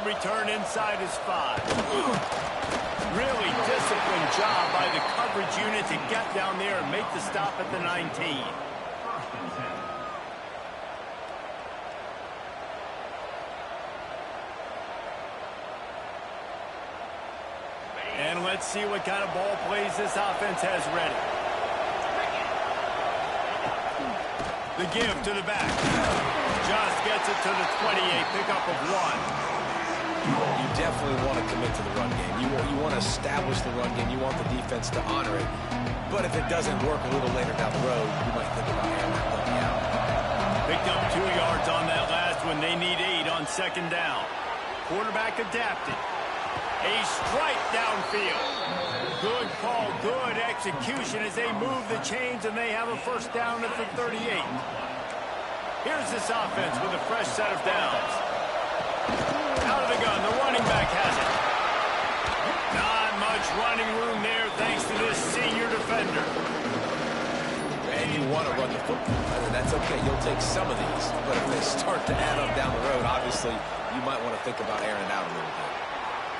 the return inside his 5. Really disciplined job by the coverage unit to get down there and make the stop at the 19. And let's see what kind of ball plays this offense has ready. The give to the back. Just gets it to the 28, pickup of 1. You definitely want to commit to the run game. You want to establish the run game. You want the defense to honor it. But if it doesn't work a little later down the road, you might think about airing that puppy out. Picked up 2 yards on that last one. They need 8 on 2nd down. Quarterback adapted. A strike downfield. Good call, good execution as they move the chains and they have a 1st down at the 38. Here's this offense with a fresh set of downs. Out of the gun, the running back has it. Not much running room there thanks to this senior defender. And you want to run the football. That's okay. You'll take some of these. But if they start to add up down the road, obviously, you might want to think about airing it out a little bit.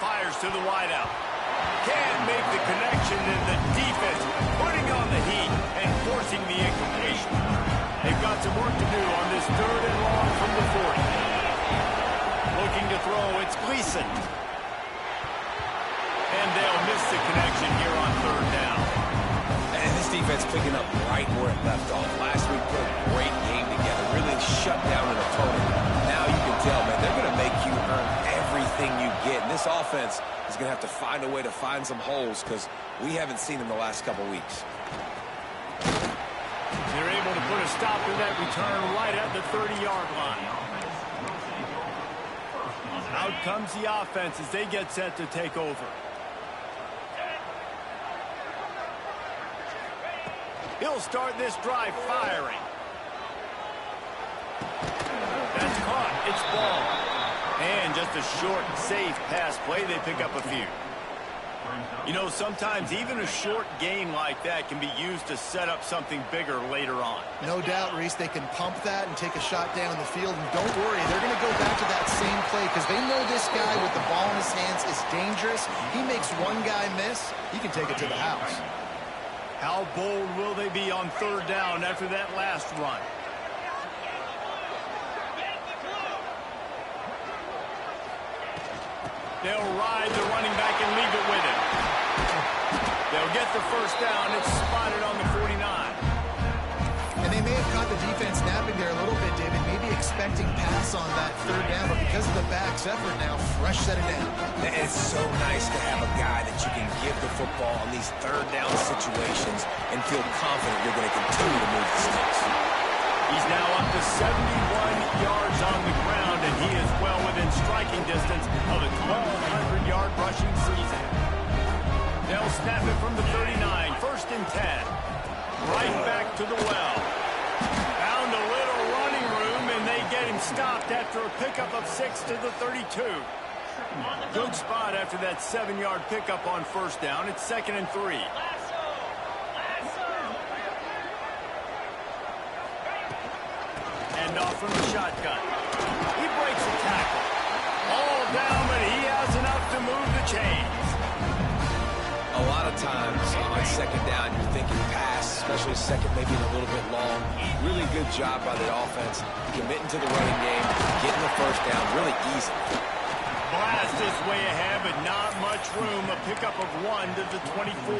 Fires to the wideout. Can't make the connection, and the defense putting on the heat and forcing the incompletion. They've got some work to do on this 3rd and long from the 40. Looking to throw, it's Gleason. And they'll miss the connection here on 3rd down. And this defense picking up right where it left off. Last week put a great game together, really shut down an opponent. Now you can tell, man, they're going to make you earn everything you get. And this offense is going to have to find a way to find some holes because we haven't seen them the last couple weeks. They're able to put a stop to that return right at the 30-yard line. Out comes the offense as they get set to take over. He'll start this drive firing. That's caught. It's ball. And just a short, safe pass play. They pick up a few. You know, sometimes even a short gain like that can be used to set up something bigger later on. No doubt, Reese, they can pump that and take a shot down the field. And don't worry, they're going to go back to that same play because they know this guy with the ball in his hands is dangerous. He makes one guy miss, he can take it to the house. How bold will they be on 3rd down after that last run? They'll ride the running back and leave it with him. They'll get the 1st down. It's spotted on the 49. And they may have caught the defense napping there a little bit, David, maybe expecting pass on that 3rd down, but because of the back's effort now, fresh set it down. And it's so nice to have a guy that you can give the football in these 3rd down situations and feel confident you're going to continue to move the sticks. He's now up to 71 yards on the ground, and he is well within striking distance of a 1,200-yard rushing season. They'll snap it from the 39, 1st and 10. Right back to the well. Found a little running room, and they get him stopped after a pickup of 6 to the 32. Good spot after that 7-yard pickup on 1st down. It's 2nd and 3. And off from the shotgun. He breaks a tackle. All down, but he has enough to move the chains. A lot of times on 2nd down, you're thinking pass, especially 2nd, maybe a little bit long. Really good job by the offense, committing to the running game, getting the 1st down, really easy. Blast his way ahead, but not much room. A pickup of 1 to the 24.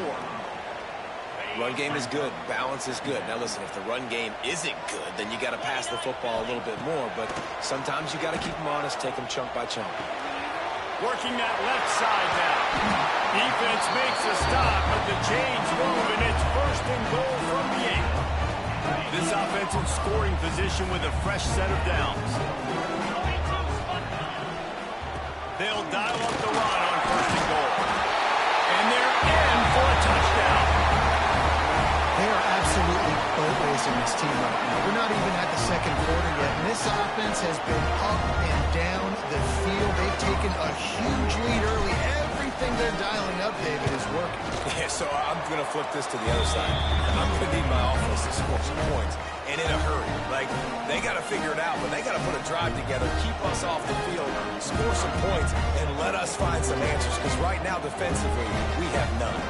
Run game is good. Balance is good. Now, listen, if the run game isn't good, then you got to pass the football a little bit more. But sometimes you got to keep them honest, take them chunk by chunk. Working that left side now. Defense makes a stop, but the chains move, and it's 1st and goal from the 8. This offense in scoring position with a fresh set of downs. They'll dial up the run on 1st and goal. And they're in for a touchdown. They are absolutely boat racing this team right now. We're not even at the 2nd quarter yet, and this offense has been up and down the field. They've taken a huge lead early. Everything they're dialing up, David, is working. Yeah, so I'm going to flip this to the other side. I'm going to need my offense to score some points. and in a hurry. Like, they got to figure it out, but they got to put a drive together, keep us off the field, score some points, and let us find some answers, because right now, defensively, we have none.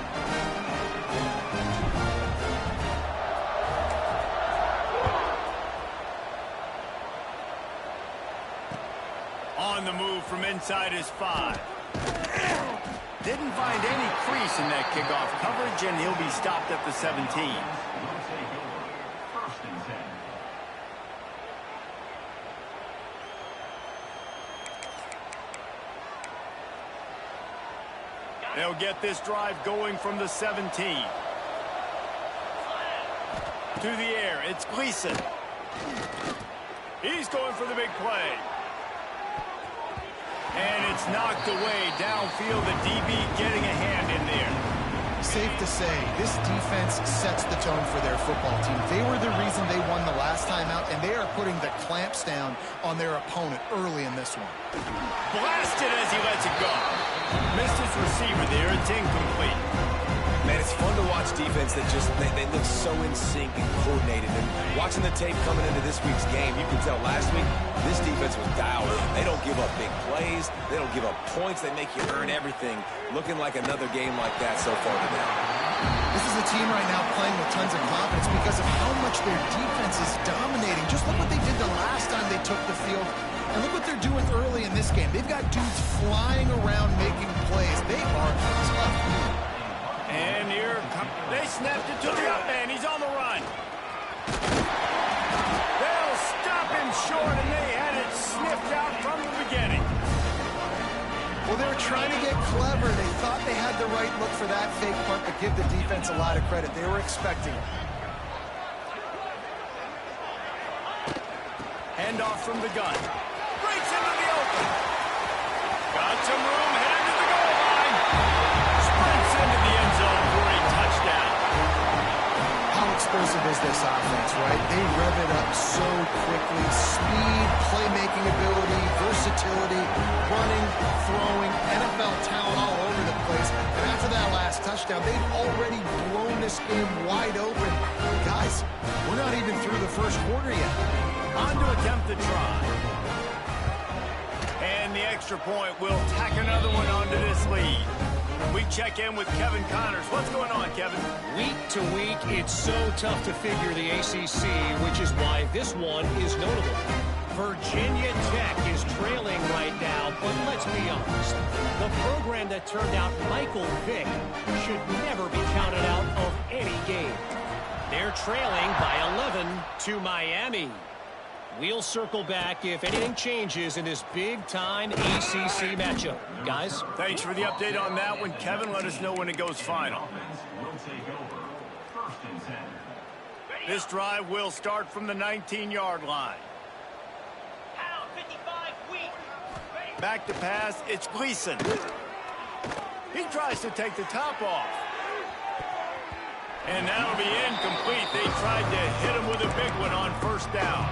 On the move from inside his 5. Didn't find any crease in that kickoff coverage, and he'll be stopped at the 17. They'll get this drive going from the 17. To the air, it's Gleason. He's going for the big play. And it's knocked away downfield. The DB getting a hand in there. Safe to say, this defense sets the tone for their football team. They were the reason they won the last time out, and they are putting the clamps down on their opponent early in this one. Blasted as he lets it go. Missed his receiver there. It's incomplete. Man, it's fun to watch defense that just, they look so in sync and coordinated. And watching the tape coming into this week's game, you can tell last week, this defense was dialed in. They don't give up big plays. They don't give up points. They make you earn everything. Looking like another game like that so far today. This is a team right now playing with tons of confidence because of how much their defense is dominating. Just look what they did the last time they took the field. And look what they're doing early in this game. They've got dudes flying around making plays. They are tough. And here they snapped it to the up man. He's on the run. They'll stop him short, and they had it sniffed out from the beginning. Well, they were trying to get clever. They thought they had the right look for that fake punt, but give the defense a lot of credit. They were expecting it. Handoff from the gun. Breaks into the open. Got some room, headed to the goal line. Sprints into the end zone for a touchdown. How explosive is this offense, right? They rev it up so quickly. Speed, playmaking ability, versatility, running, throwing, NFL talent all over the place. And after that last touchdown, they've already blown this game wide open. Guys, we're not even through the first quarter yet. On to attempt the try. And the extra point will tack another one onto this lead. We check in with Kevin Connors. What's going on, Kevin? Week to week, it's so tough to figure the ACC, which is why this one is notable. Virginia Tech is trailing right now, but let's be honest. The program that turned out Michael Vick should never be counted out of any game. They're trailing by 11 to Miami. We'll circle back if anything changes in this big-time ACC matchup. Guys? Thanks for the update on that one, Kevin. Let us know when it goes final. This drive will start from the 19-yard line. Back to pass, it's Gleason. He tries to take the top off. And that'll be incomplete. They tried to hit him with a big one on first down.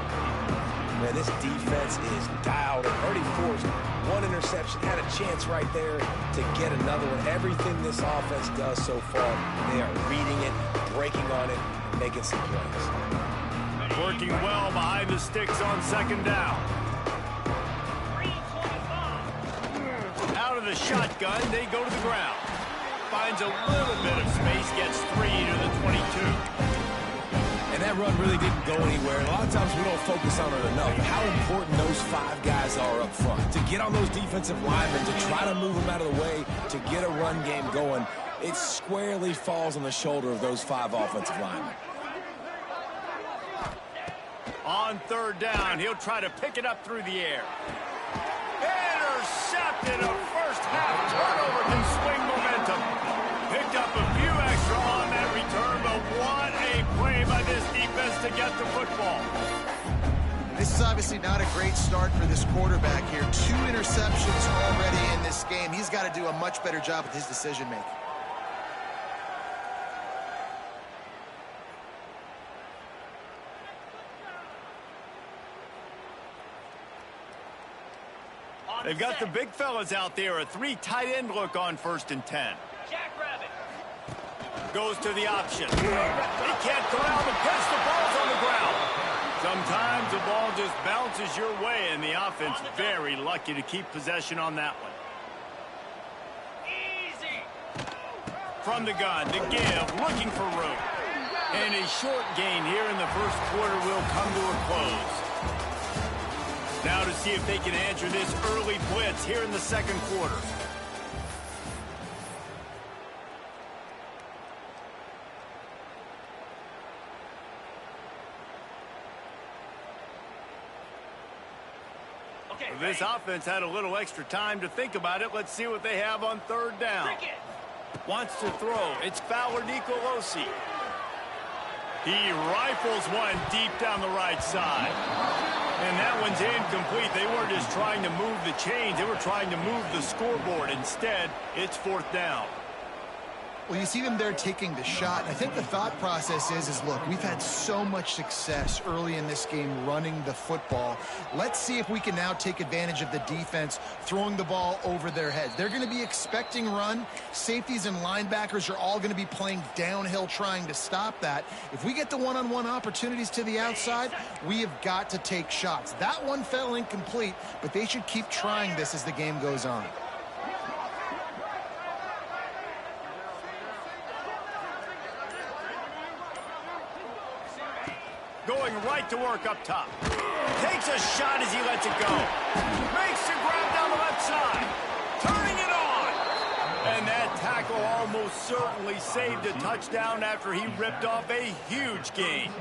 Man, this defense is dialed and already forced one interception. Had a chance right there to get another one. Everything this offense does so far, they are reading it, breaking on it, and making some plays. Working well behind the sticks on second down. Out of the shotgun, they go to the ground. Finds a little bit of space, gets 3 to the 22. And that run really didn't go anywhere. A lot of times we don't focus on it enough. How important those 5 guys are up front. To get on those defensive linemen, to try to move them out of the way, to get a run game going, it squarely falls on the shoulder of those 5 offensive linemen. On third down, he'll try to pick it up through the air. Intercepted. A first half turnover can swing momentum. Picked up a few extra on that return, but what a play by this defense to get the football. This is obviously not a great start for this quarterback here. 2 interceptions already in this game. He's got to do a much better job with his decision-making. They've got the big fellas out there. A 3 tight end look on 1st and 10. Jackrabbit. Goes to the option. He can't corral the pitch. The ball's on the ground. Sometimes the ball just bounces your way, and the offense very lucky to keep possession on that one. Easy. From the gun, to give, looking for room. And a short gain here in the first quarter will come to a close. Now to see if they can answer this early blitz here in the second quarter. This offense had a little extra time to think about it. Let's see what they have on third down. Wants to throw. It's Fowler Nicolosi. He rifles one deep down the right side. And that one's incomplete. They weren't just trying to move the chains. They were trying to move the scoreboard. Instead, it's fourth down. Well, you see them there taking the shot. I think the thought process is look, we've had so much success early in this game running the football. Let's see if we can now take advantage of the defense throwing the ball over their heads. They're going to be expecting run. Safeties and linebackers are all going to be playing downhill trying to stop that. If we get the one-on-one opportunities to the outside, we have got to take shots. That one fell incomplete, but they should keep trying this as the game goes on. Going right to work up top. Takes a shot as he lets it go. Makes the grab down the left side. Turning it on. And that tackle almost certainly saved a touchdown after he ripped off a huge gain.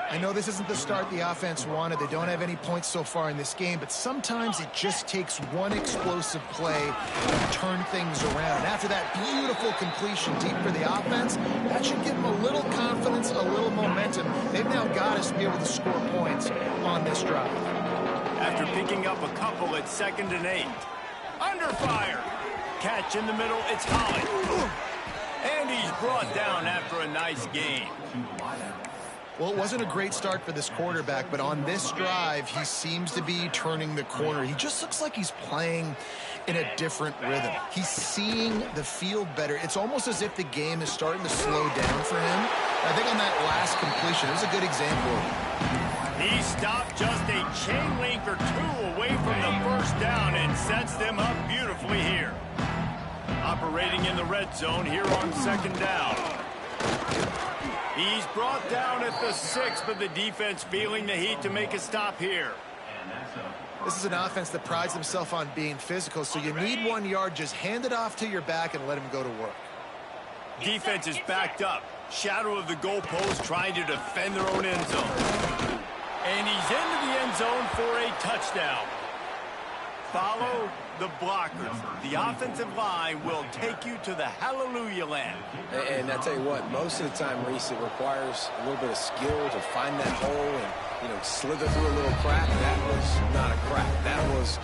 I know this isn't the start the offense wanted. They don't have any points so far in this game, but sometimes it just takes one explosive play to turn things around. And after that beautiful completion deep for the offense, that should give them a little confidence, a little momentum. They've now got us to be able to score points on this drive. After picking up a couple at 2nd and 8. Under fire. Catch in the middle, it's Holland. And he's brought down after a nice gain. Well, it wasn't a great start for this quarterback, but on this drive, he seems to be turning the corner. He just looks like he's playing in a different rhythm. He's seeing the field better. It's almost as if the game is starting to slow down for him. I think on that last completion, it was a good example. He stopped just a chain link or two away from the first down and sets them up beautifully here. Operating in the red zone here on 2nd down. He's brought down at the 6, but the defense feeling the heat to make a stop here. This is an offense that prides themselves on being physical, so you need 1 yard, just hand it off to your back and let him go to work. Defense is backed up. Shadow of the goalpost trying to defend their own end zone. And he's into the end zone for a touchdown. Follow the blockers. The offensive line will take you to the hallelujah land. And I tell you what, most of the time, Reese, it requires a little bit of skill to find that hole and, slither through a little crack. That was not a crack. That was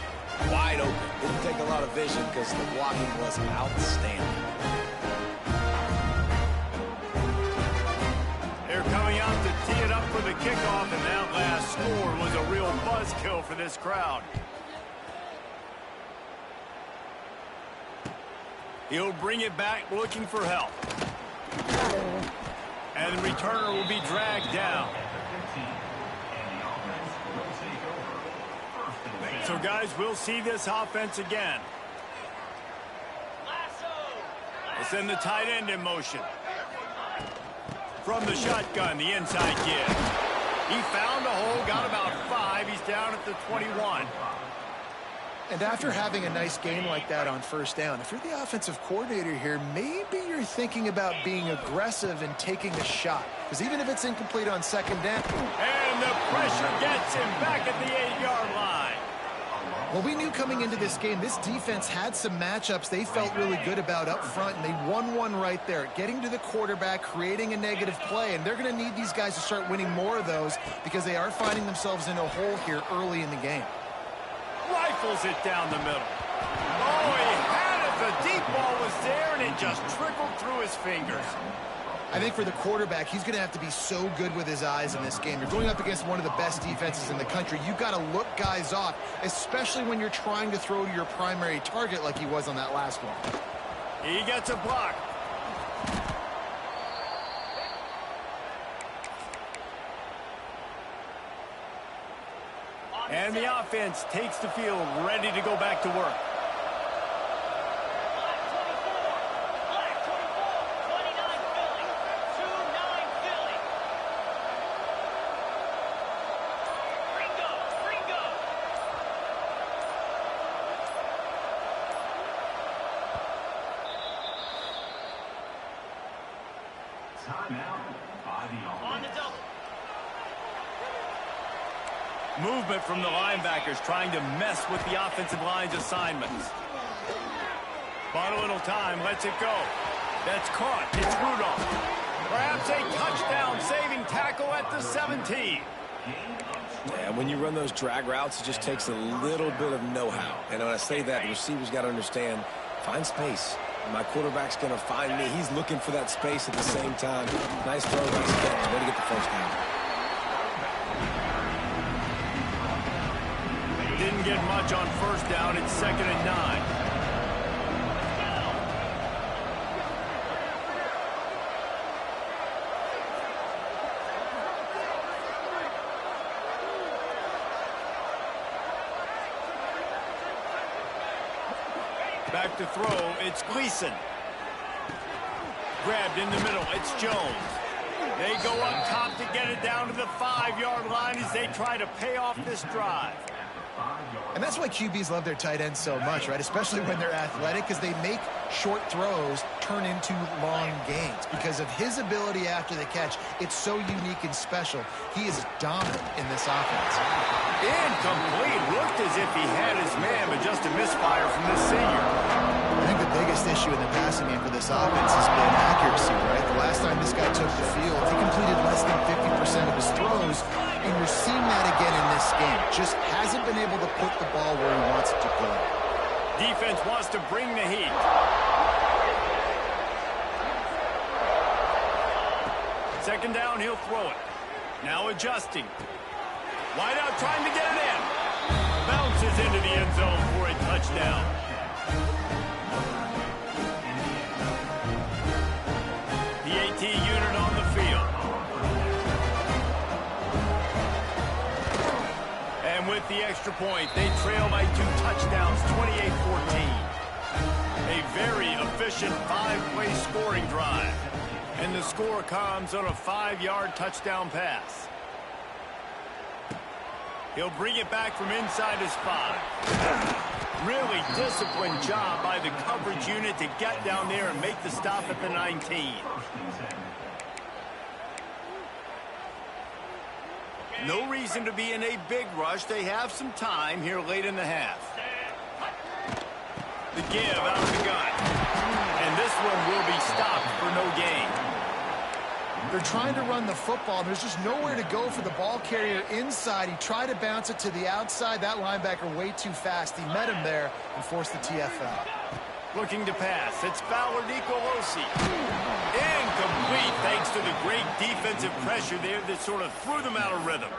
wide open. Didn't take a lot of vision because the blocking was outstanding. They're coming out to tee it up for the kickoff, and that last score was a real buzzkill for this crowd. He'll bring it back looking for help. And the returner will be dragged down. So, guys, we'll see this offense again. We'll send the tight end in motion. From the shotgun, the inside give. He found a hole, got about 5. He's down at the 21. And after having a nice game like that on first down, if you're the offensive coordinator here, maybe you're thinking about being aggressive and taking a shot. Because even if it's incomplete on 2nd down. And the pressure gets him back at the 8-yard line. Well, we knew coming into this game, this defense had some matchups they felt really good about up front, and they won one right there. Getting to the quarterback, creating a negative play, and they're going to need these guys to start winning more of those because they are finding themselves in a hole here early in the game. Rifles it down the middle. Oh, he had it. The deep ball was there, and it just trickled through his fingers. I think for the quarterback, he's going to have to be so good with his eyes in this game. You're going up against one of the best defenses in the country. You've got to look guys off, especially when you're trying to throw to your primary target like he was on that last one. He gets a block. And the offense takes the field, ready to go back to work. Movement from the linebackers trying to mess with the offensive line's assignments. Bought a little time, lets it go. That's caught. It's Rudolph. Perhaps a touchdown-saving tackle at the 17. Yeah, when you run those drag routes, it just takes a little bit of know-how. And when I say that, the receiver's got to understand, find space. My quarterback's going to find me. He's looking for that space at the same time. Nice throw, nice catch. Way to get the first down. Didn't get much on first down. It's 2nd and 9. Back to throw. It's Gleason. Grabbed in the middle. It's Jones. They go up top to get it down to the 5-yard line as they try to pay off this drive. And that's why QBs love their tight ends so much, right? Especially when they're athletic, because they make short throws turn into long gains. Because of his ability after the catch, it's so unique and special. He is dominant in this offense. Incomplete. Looked as if he had his man, but just a misfire from this senior. I think the biggest issue in the passing game for this offense has been accuracy, right? The last time this guy took the field, he completed less than 50% of his throws, and you're seeing that again in this game. Just hasn't been able to put the ball where he wants it to go. Defense wants to bring the heat. Second down, he'll throw it. Now adjusting. Wide out trying to get it in. Bounces into the end zone for a touchdown. The AT unit on the field. And with the extra point, they trail by 2 touchdowns, 28-14. A very efficient 5-play scoring drive. And the score comes on a 5-yard touchdown pass. He'll bring it back from inside his 5. Really disciplined job by the coverage unit to get down there and make the stop at the 19. No reason to be in a big rush. They have some time here late in the half. The give out of the gun. And this one will be stopped for no gain. They're trying to run the football. There's just nowhere to go for the ball carrier inside. He tried to bounce it to the outside. That linebacker way too fast. He met him there and forced the TFL. Looking to pass. It's Fowler Nicolosi. Incomplete thanks to the great defensive pressure there that sort of threw them out of rhythm.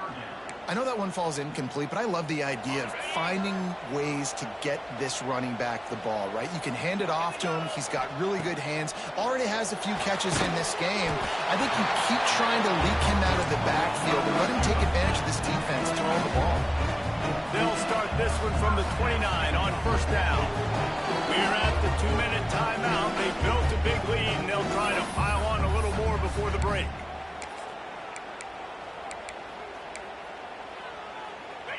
I know that one falls incomplete, but I love the idea of finding ways to get this running back the ball, right? You can hand it off to him. He's got really good hands. Already has a few catches in this game. I think you keep trying to leak him out of the backfield and let him take advantage of this defense throwing the ball. They'll start this one from the 29 on first down. We're at the 2-minute timeout. They built a big lead, and they'll try to pile on a little more before the break.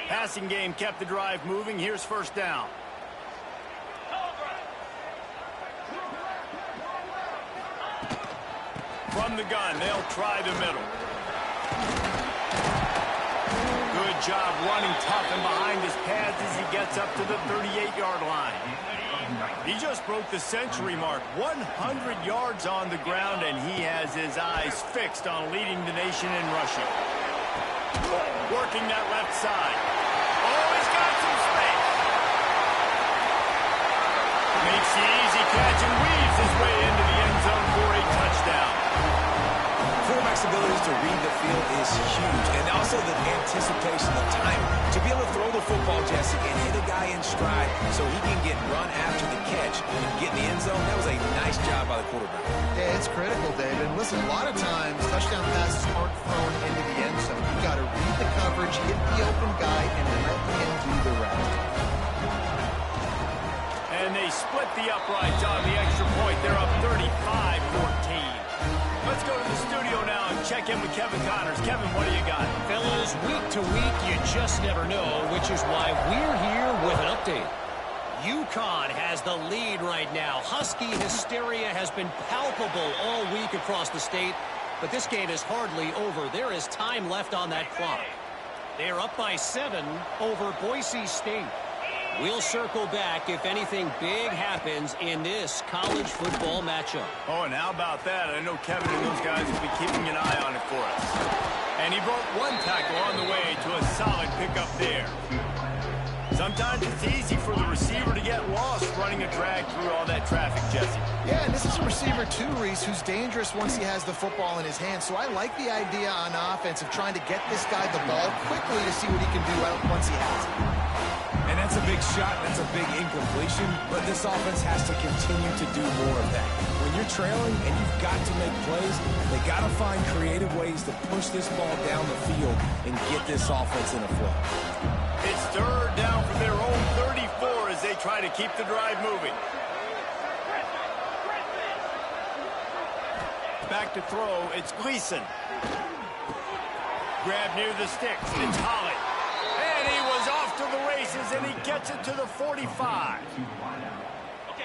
Passing game kept the drive moving. Here's first down. From the gun, they'll try the middle. Good job running tough and behind his pads as he gets up to the 38-yard line. He just broke the century mark. 100 yards on the ground, and he has his eyes fixed on leading the nation in rushing. Working that left side. Oh, he's got some space. Makes the easy catch and weaves his way into the end zone for a touchdown. Quarterback's ability to read the field is huge, and also the anticipation, the timing. To be able to throw the football, Jesse, and hit a guy in stride so he can get run after the catch and get in the end zone, that was a nice job by the quarterback. Yeah, it's critical, David. Listen, a lot of times touchdown passes aren't thrown into the end zone. You've got to read the coverage, hit the open guy, and let him do the rest. And they split the uprights on the extra point. They're up 35-14. Let's go to the studio now and check in with Kevin Connors. Kevin, what do you got? Fellas, week to week, you just never know, which is why we're here with an update. UConn has the lead right now. Husky hysteria has been palpable all week across the state, but this game is hardly over. There is time left on that clock. They're up by 7 over Boise State. We'll circle back if anything big happens in this college football matchup. Oh, and how about that? I know Kevin and those guys will be keeping an eye on it for us. And he broke one tackle on the way to a solid pickup there. Sometimes it's easy for the receiver to get lost running a drag through all that traffic, Jesse. Yeah, and this is a receiver too, Reese, who's dangerous once he has the football in his hands. So I like the idea on offense of trying to get this guy the ball quickly to see what he can do once he has it. And that's a big shot, that's a big incompletion, but this offense has to continue to do more of that. When you're trailing and you've got to make plays, they got to find creative ways to push this ball down the field and get this offense in a flow. It's third down from their own 34 as they try to keep the drive moving. Back to throw, it's Gleason. Grab near the sticks, it's Holly. And he was off to the races, and he gets it to the 45.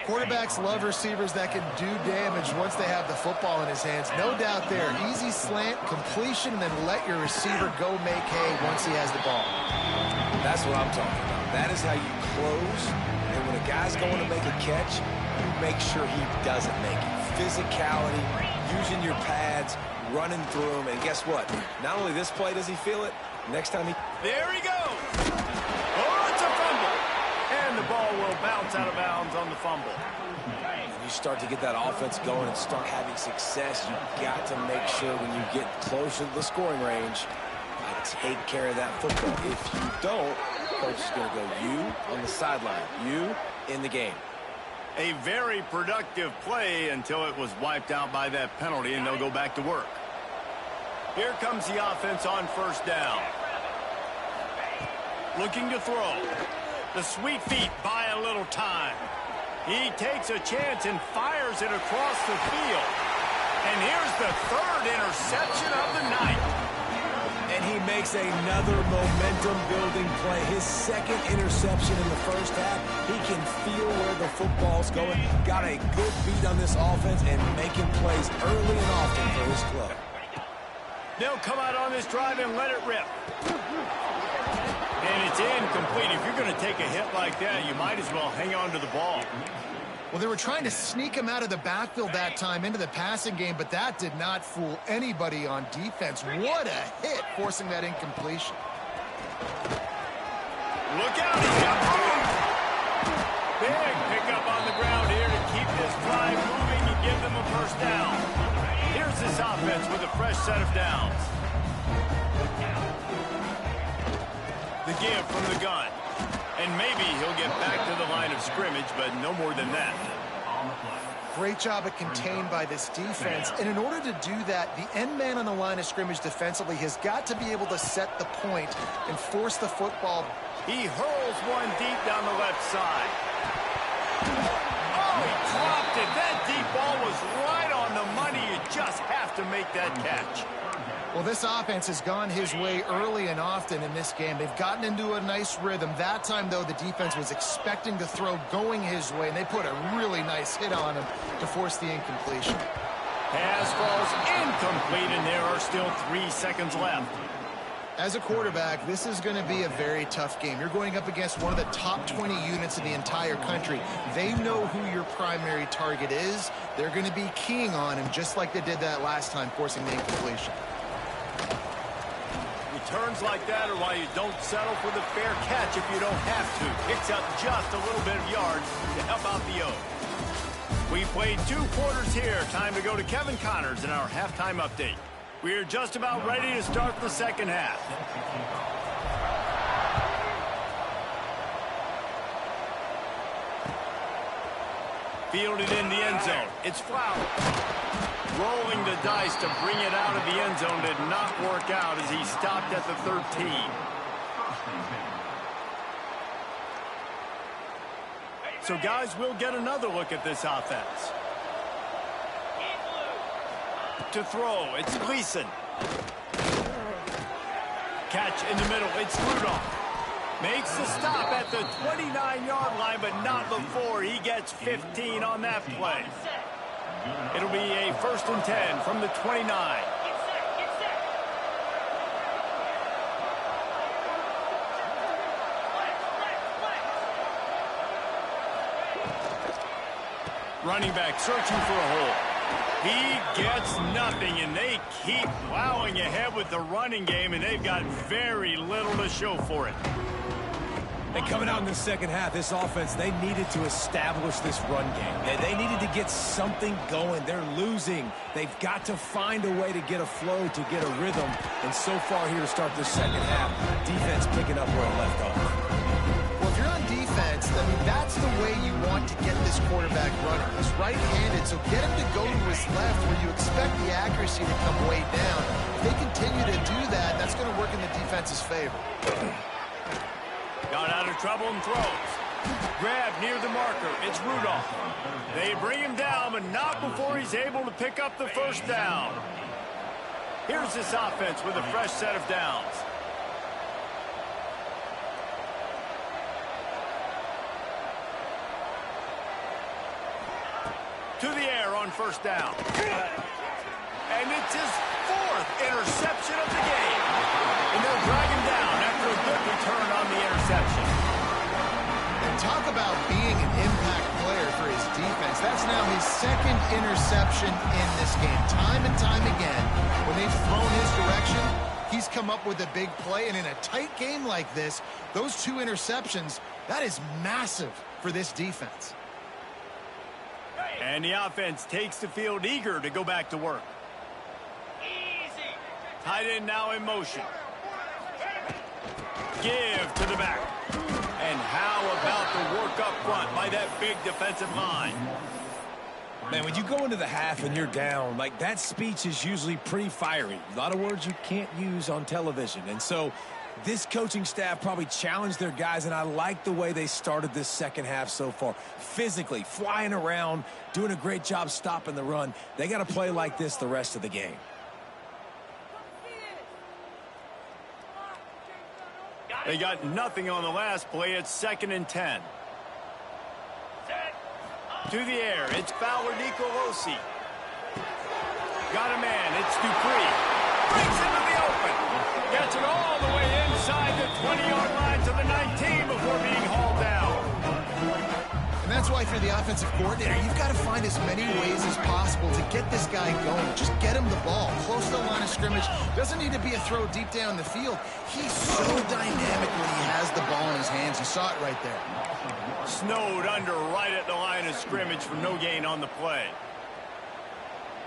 Quarterbacks love receivers that can do damage once they have the football in his hands. No doubt there. Easy slant, completion, and then let your receiver go make hay once he has the ball. That's what I'm talking about. That is how you close. And when a guy's going to make a catch, you make sure he doesn't make it. Physicality, using your pads, running through him. And guess what? Not only this play does he feel it, next time he... There he goes. Oh, it's a fumble. And the ball will bounce out of bounds on the fumble. When you start to get that offense going and start having success, you got to make sure when you get closer to the scoring range, take care of that football. If you don't, coach is going to go you on the sideline, you in the game. A very productive play until it was wiped out by that penalty, and they'll go back to work. Here comes the offense on first down. Looking to throw. The sweet feet buy a little time. He takes a chance and fires it across the field. And here's the third interception of the night. And he makes another momentum-building play. His second interception in the first half. He can feel where the football's going. Got a good beat on this offense and making plays early and often for his club. They'll come out on this drive and let it rip. And it's incomplete. If you're going to take a hit like that, you might as well hang on to the ball. Well, they were trying to sneak him out of the backfield that time into the passing game, but that did not fool anybody on defense. What a hit, forcing that incompletion. Look out, he's got room. Big pickup on the ground here to keep this drive moving and give them a first down. Here's this offense with a fresh set of downs. The give from the gun. And maybe he'll get back to the line of scrimmage, but no more than that. Great job at contained by this defense. And in order to do that, the end man on the line of scrimmage defensively has got to be able to set the point and force the football. He hurls one deep down the left side. Oh, he dropped it. That deep ball was right on the money. You just have to make that catch. Well, this offense has gone his way early and often in this game. They've gotten into a nice rhythm. That time, though, the defense was expecting to throw going his way, and they put a really nice hit on him to force the incompletion. Pass falls incomplete, and there are still 3 seconds left. As a quarterback, this is going to be a very tough game. You're going up against one of the top 20 units in the entire country. They know who your primary target is. They're going to be keying on him, just like they did that last time, forcing the incompletion. Turns like that are why you don't settle for the fair catch if you don't have to. Picks up just a little bit of yards to help out the O. We played 2 quarters here. Time to go to Kevin Connors in our halftime update. We are just about ready to start the second half. Fielded in the end zone. It's Flowers. Rolling the dice to bring it out of the end zone did not work out as he stopped at the 13. So, guys, we'll get another look at this offense. To throw, it's Gleason. Catch in the middle, it's Rudolph. Makes the stop at the 29-yard line, but not before he gets 15 on that play. It'll be a 1st and 10 from the 29. Running back searching for a hole. He gets nothing, and they keep plowing ahead with the running game, and they've got very little to show for it. And coming out in the second half, this offense, they needed to establish this run game. They needed to get something going. They're losing. They've got to find a way to get a flow, to get a rhythm. And so far here to start this second half, defense picking up where it left off. Well, if you're on defense, I mean, that's the way you want to get this quarterback running. He's right-handed, so get him to go to his left where you expect the accuracy to come way down. If they continue to do that, that's going to work in the defense's favor. Got out of trouble and throws. Grab near the marker. It's Rudolph. They bring him down, but not before he's able to pick up the first down. Here's this offense with a fresh set of downs. To the air on first down. And it's his 4th interception of the game. And they'll drag him down after a good return on the interception. And talk about being an impact player for his defense. That's now his 2nd interception in this game. Time and time again, when they've thrown his direction, he's come up with a big play. And in a tight game like this, those 2 interceptions, that is massive for this defense. And the offense takes the field eager to go back to work. Tight end now in motion. Give to the back. And how about the work up front by that big defensive line? Man, when you go into the half and you're down, like that speech is usually pretty fiery. A lot of words you can't use on television. And so this coaching staff probably challenged their guys, and I like the way they started this second half so far. Physically, flying around, doing a great job stopping the run. They got to play like this the rest of the game. They got nothing on the last play. It's 2nd and 10. To the air, it's Fowler Nicolosi. Got a man, it's Dupree. Breaks into the open. Gets it all the way inside the 20-yard line to the 19 before being hauled down. And that's why, if you're the offensive coordinator, you've got to find as many ways as possible to get this guy going. Just get him the ball close to the line of scrimmage. Doesn't need to be a throw deep down the field. He's so dynamic when he has the ball in his hands. You saw it right there. Snowed under right at the line of scrimmage for no gain on the play.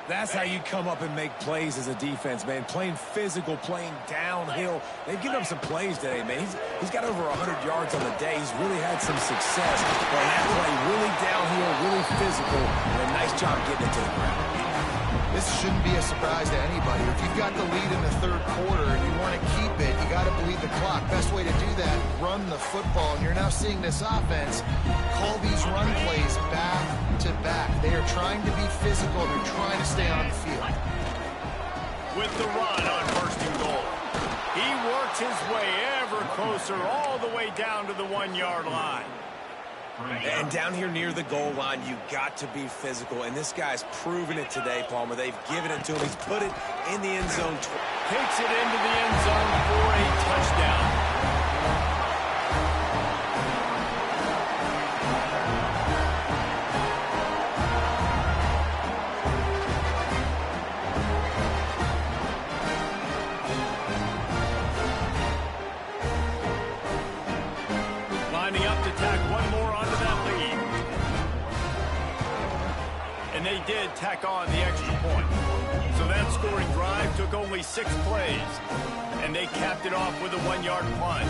That's how you come up and make plays as a defense, man. Playing physical, playing downhill. They've given up some plays today, man. He's got over 100 yards on the day. He's really had some success. But that play, really downhill, really physical, and a nice job getting it to the ground. This shouldn't be a surprise to anybody. If you've got the lead in the 3rd quarter and you want to keep it, you got to bleed the clock. Best way to do that, run the football. And you're now seeing this offense call these run plays back to back. They are trying to be physical. They're trying to stay on the field. With the run on 1st and goal. He works his way ever closer all the way down to the 1-yard line. And down here near the goal line, you got to be physical. And this guy's proven it today, Palmer. They've given it to him. He's put it in the end zone. Takes it into the end zone for a touchdown. Lining up to tack one more onto that lead. And they did tack on the extra point. So that scoring drive took only 6 plays. And they capped it off with a 1-yard plunge.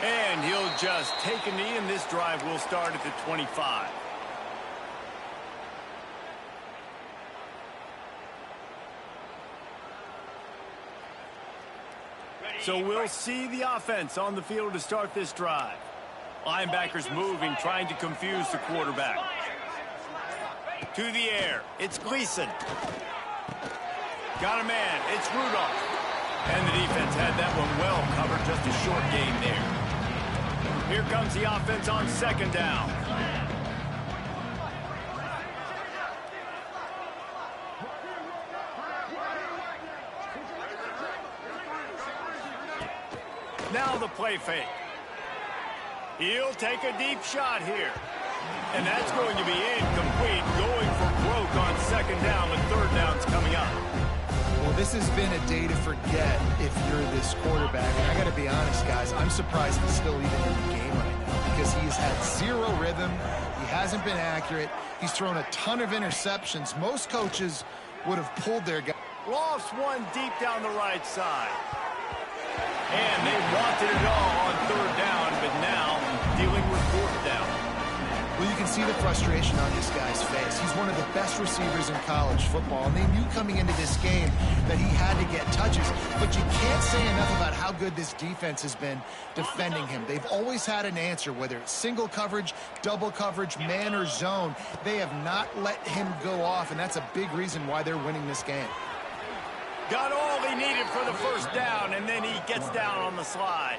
And he'll just take a knee, and this drive will start at the 25. So we'll see the offense on the field to start this drive. Linebackers moving, trying to confuse the quarterback. To the air, it's Gleason. Got a man, it's Rudolph. And the defense had that one well covered, just a short gain there. Here comes the offense on second down. Now the play fake. He'll take a deep shot here. And that's going to be incomplete, going for broke on second down, but third down's coming up. Well, this has been a day to forget if you're this quarterback. And I got to be honest, guys, I'm surprised he's still even in the game right now because he's had zero rhythm. He hasn't been accurate. He's thrown a ton of interceptions. Most coaches would have pulled their guy. Lofts one deep down the right side. And they wanted it all on third down, but now dealing with fourth down. Well, you can see the frustration on this guy's face. He's one of the best receivers in college football, and they knew coming into this game that he had to get touches, but you can't say enough about how good this defense has been defending him. They've always had an answer, whether it's single coverage, double coverage, man or zone. They have not let him go off, and that's a big reason why they're winning this game. Got all he needed for the first down, and then he gets down on the slide.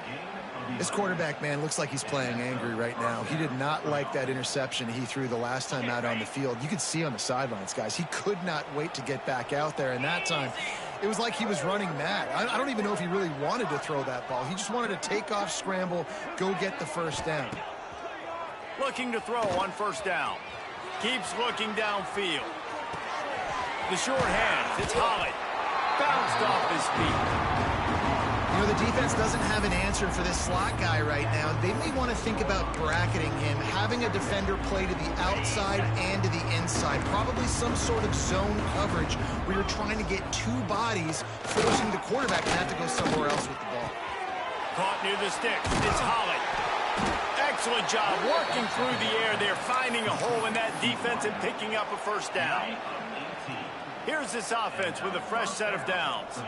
This quarterback, man, looks like he's playing angry right now. He did not like that interception he threw the last time out on the field. You could see on the sidelines, guys, he could not wait to get back out there. And that time, it was like he was running mad. I don't even know if he really wanted to throw that ball. He just wanted to take off, scramble, go get the first down. Looking to throw on first down. Keeps looking downfield. The short hands, it's Holly. Bounced off his feet. You know, the defense doesn't have an answer for this slot guy right now. They may want to think about bracketing him, having a defender play to the outside and to the inside. Probably some sort of zone coverage where you're trying to get two bodies, forcing the quarterback to have to go somewhere else with the ball. Caught near the sticks. It's Holly. Excellent job working through the air there, finding a hole in that defense and picking up a first down. Here's this offense with a fresh set of downs.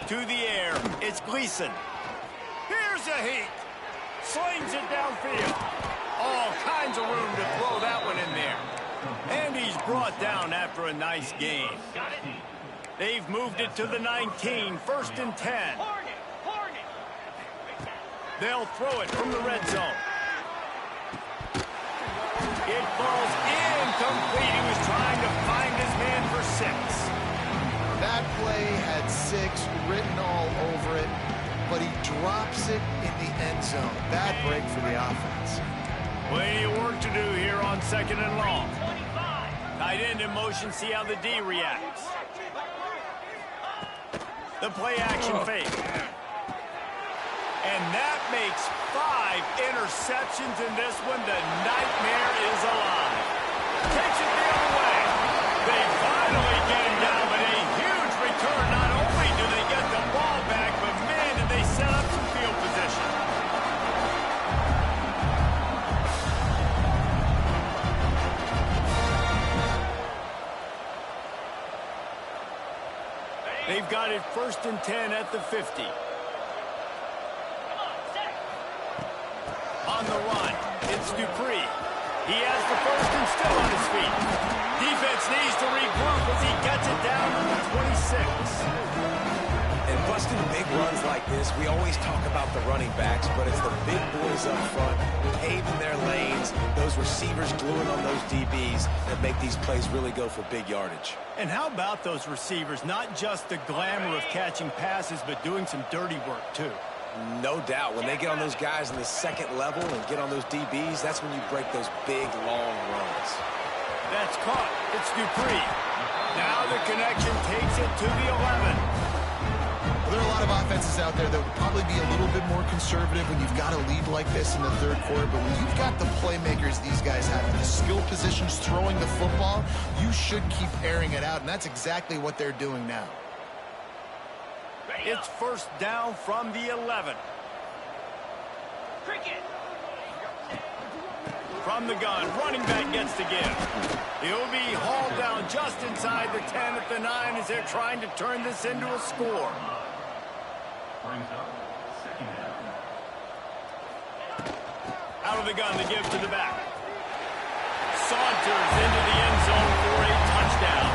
To the air, it's Gleason. Here's a heat. Slings it downfield. All kinds of room to throw that one in there. And he's brought down after a nice gain. They've moved it to the 19, 1st and 10. They'll throw it from the red zone. It falls incomplete. He was trying to find his man for 6. That play had 6 written all over it, but he drops it in the end zone. Bad break for the offense. Plenty of work to do here on second and long. Tight end in motion, see how the D reacts. The play action fake. And that makes 5 interceptions in this one. The nightmare is alive. Takes it the other way. They finally get him down, but a huge return. Not only do they get the ball back, but man, did they set up some field position. They've got it 1st and 10 at the 50. On the run, it's Dupree. He has the first and still on his feet. Defense needs to regroup as he gets it down to the 26. And busting big runs like this, we always talk about the running backs, but it's the big boys up front, paving their lanes, those receivers gluing on those DBs that make these plays really go for big yardage. And how about those receivers? Not just the glamour of catching passes, but doing some dirty work, too. No doubt. When they get on those guys in the second level and get on those DBs, that's when you break those big, long runs. That's caught. It's Dupree. Now the connection takes it to the 11. Well, there are a lot of offenses out there that would probably be a little bit more conservative when you've got a lead like this in the third quarter. But when you've got the playmakers these guys have in the skill positions throwing the football, you should keep airing it out. And that's exactly what they're doing now. It's first down from the 11. From the gun, running back gets the give. He'll be hauled down just inside the 10 at the 9 as they're trying to turn this into a score. Out of the gun, the give to the back. Saunters into the end zone for a touchdown.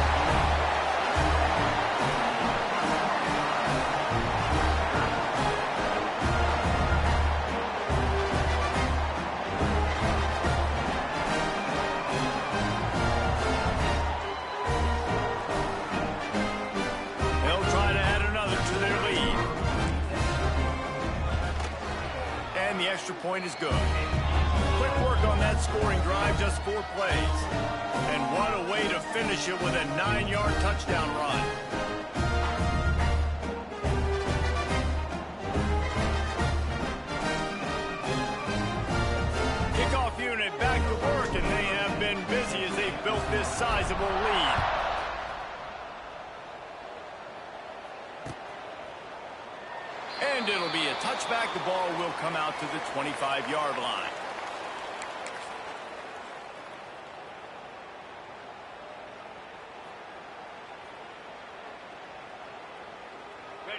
They'll try to add another to their lead. And the extra point is good. Quick work on that scoring drive, just 4 plays. And what a way to finish it with a 9-yard touchdown run. Kickoff unit back to work, and they have been busy as they've built this sizable lead. And it'll be a touchback. The ball will come out to the 25-yard line.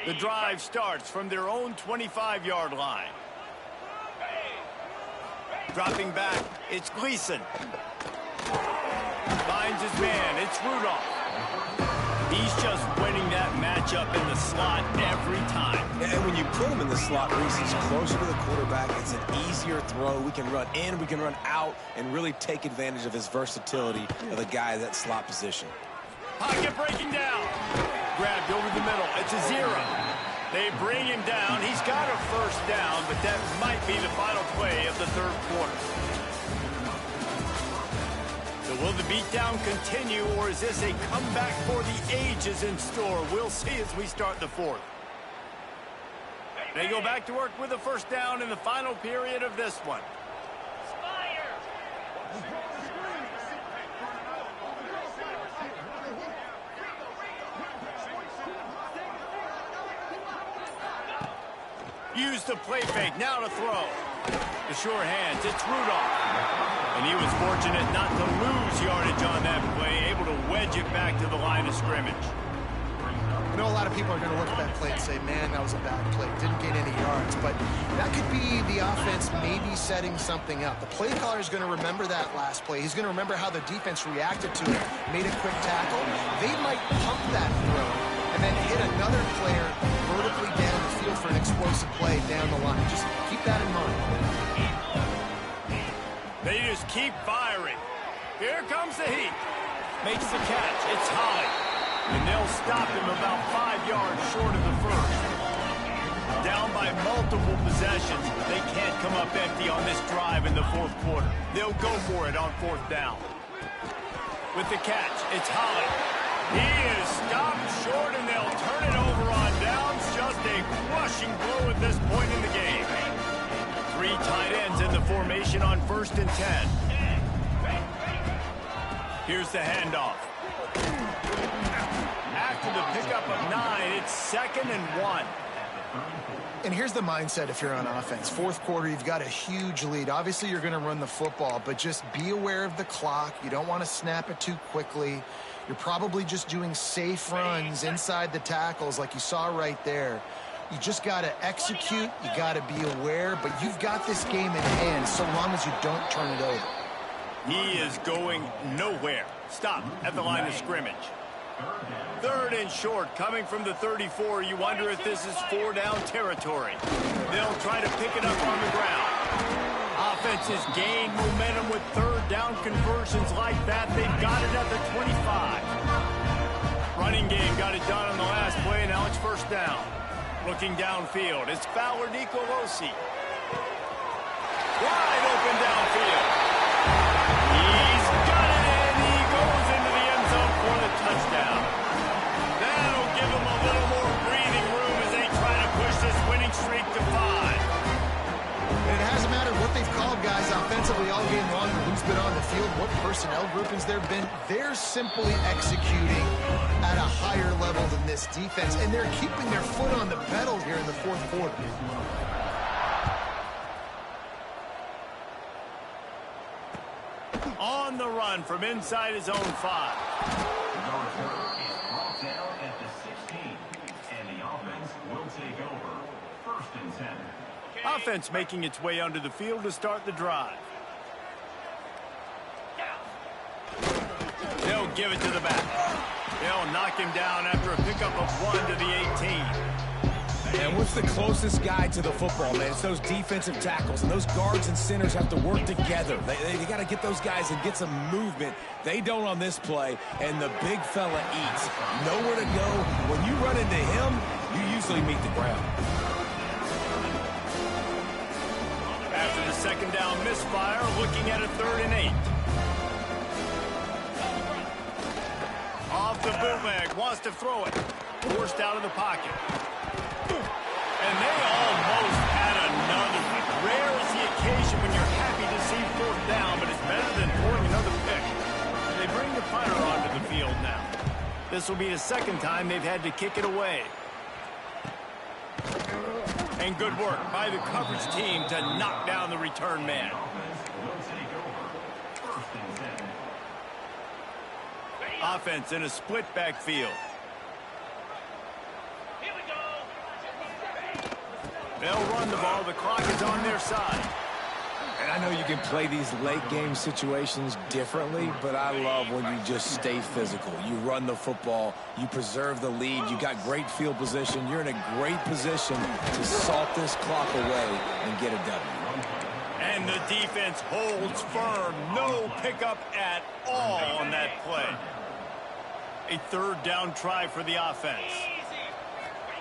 The drive starts from their own 25-yard line. Dropping back, it's Gleason. Finds his man, it's Rudolph. He's just winning that matchup in the slot every time. And when you put him in the slot, Reese, he's closer to the quarterback. It's an easier throw. We can run in, we can run out, and really take advantage of his versatility of the guy in that slot position. Pocket breaking down. Grabbed over the middle. It's a 0. They bring him down. He's got a first down, but that might be the final play of the third quarter. So will the beatdown continue, or is this a comeback for the ages in store? We'll see as we start the fourth. They go back to work with a first down in the final period of this one. Use the play fake, now to throw. The sure hands, it's Rudolph. And he was fortunate not to lose yardage on that play, able to wedge it back to the line of scrimmage. I know a lot of people are going to look at that play and say, man, that was a bad play. Didn't gain any yards. But that could be the offense maybe setting something up. The play caller is going to remember that last play. He's going to remember how the defense reacted to it, made a quick tackle. They might pump that throw and then hit another player vertically down the field for an explosive play down the line. Just keep that in mind. They just keep firing. Here comes the heat. Makes the catch. It's Holly. And they'll stop him about 5 yards short of the first. Down by multiple possessions. They can't come up empty on this drive in the fourth quarter. They'll go for it on fourth down. With the catch, it's Holly. He is stopped short, and they'll turn it over on downs. Just a crushing blow at this point in the game. 3 tight ends in the formation on 1st and 10. Here's the handoff. After the pickup of 9, it's 2nd and 1. And here's the mindset if you're on offense. Fourth quarter, you've got a huge lead. Obviously, you're going to run the football, but just be aware of the clock. You don't want to snap it too quickly. You're probably just doing safe runs inside the tackles like you saw right there. You just got to execute. You got to be aware, but you've got this game in hand so long as you don't turn it over. He is going nowhere. Stop at the line of scrimmage. 3rd and short, coming from the 34. You wonder if this is 4-down territory. They'll try to pick it up on the ground. Offenses gain momentum with 3rd down conversions like that. They've got it at the 25. Running game got it done on the last play. Now it's 1st down. Looking downfield, it's Fowler Nicolosi. Wide open downfield. He's got it, and he goes into the end zone for the touchdown. That'll give him a little more breathing room as they try to push this winning streak to 5. And it hasn't mattered what they've called, guys, offensively all game long, or who's been on the field, what personnel groupings there have been. They're simply executing at a higher level than this defense, and they're keeping their foot on the pedal here in the fourth quarter. on the run from inside his own 5. The return is brought down at the 16, and the offense will take over. 1st and 10. Offense making its way onto the field to start the drive. They'll give it to the back. They'll knock him down after a pickup of 1 to the 18. And what's the closest guy to the football, man? It's those defensive tackles, and those guards and centers have to work together. They got to get those guys and get some movement. They don't on this play, and the big fella eats. Nowhere to go. When you run into him, you usually meet the ground. After the 2nd down misfire, looking at a 3rd and 8. Off the bootleg, wants to throw it. Forced out of the pocket. And they almost had another one. Rare is the occasion when you're happy to see 4th down, but it's better than throwing another pick. They bring the punter onto the field now. This will be the 2nd time they've had to kick it away. And good work by the coverage team to knock down the return man. Offense in a split backfield. They'll run the ball. The clock is on their side. And I know you can play these late game situations differently, but I love when you just stay physical. You run the football, you preserve the lead, you got great field position, you're in a great position to salt this clock away and get a W. And the defense holds firm. No pickup at all on that play. A 3rd down try for the offense.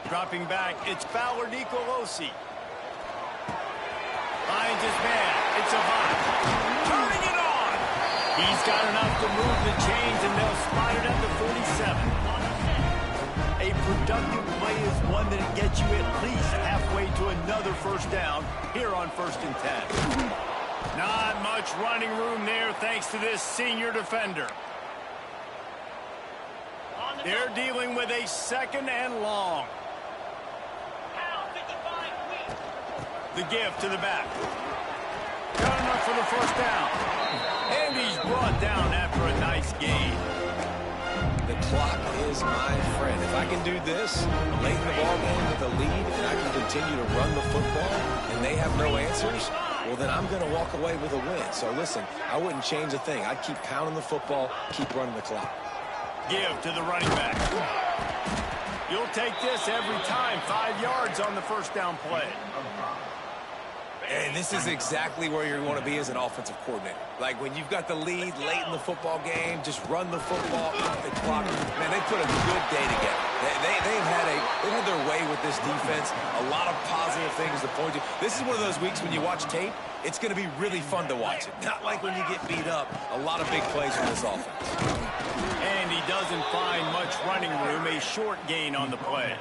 Dropping back, it's Fowler Nicolosi. Finds his man. It's Avant. Turning it on. He's got enough to move the chains, and they'll spot it at the 47. A productive play is one that gets you at least halfway to another 1st down here on 1st and 10. Not much running room there thanks to this senior defender. They're dealing with a 2nd and long. The give to the back. Got enough for the 1st down. And he's brought down after a nice gain. The clock is my friend. If I can do this late in the ball game with a lead and I can continue to run the football and they have no answers, well, then I'm going to walk away with a win. So, listen, I wouldn't change a thing. I'd keep pounding the football, keep running the clock. Give to the running back. You'll take this every time. 5 yards on the 1st down play. And this is exactly where you want to be as an offensive coordinator. Like when you've got the lead late in the football game, just run the football, the clock. Man, they put a good day together. They've had their way with this defense. A lot of positive things to point to. This is one of those weeks when you watch tape, it's going to be really fun to watch it. Not like when you get beat up. A lot of big plays from this offense. And he doesn't find much running room. A short gain on the play.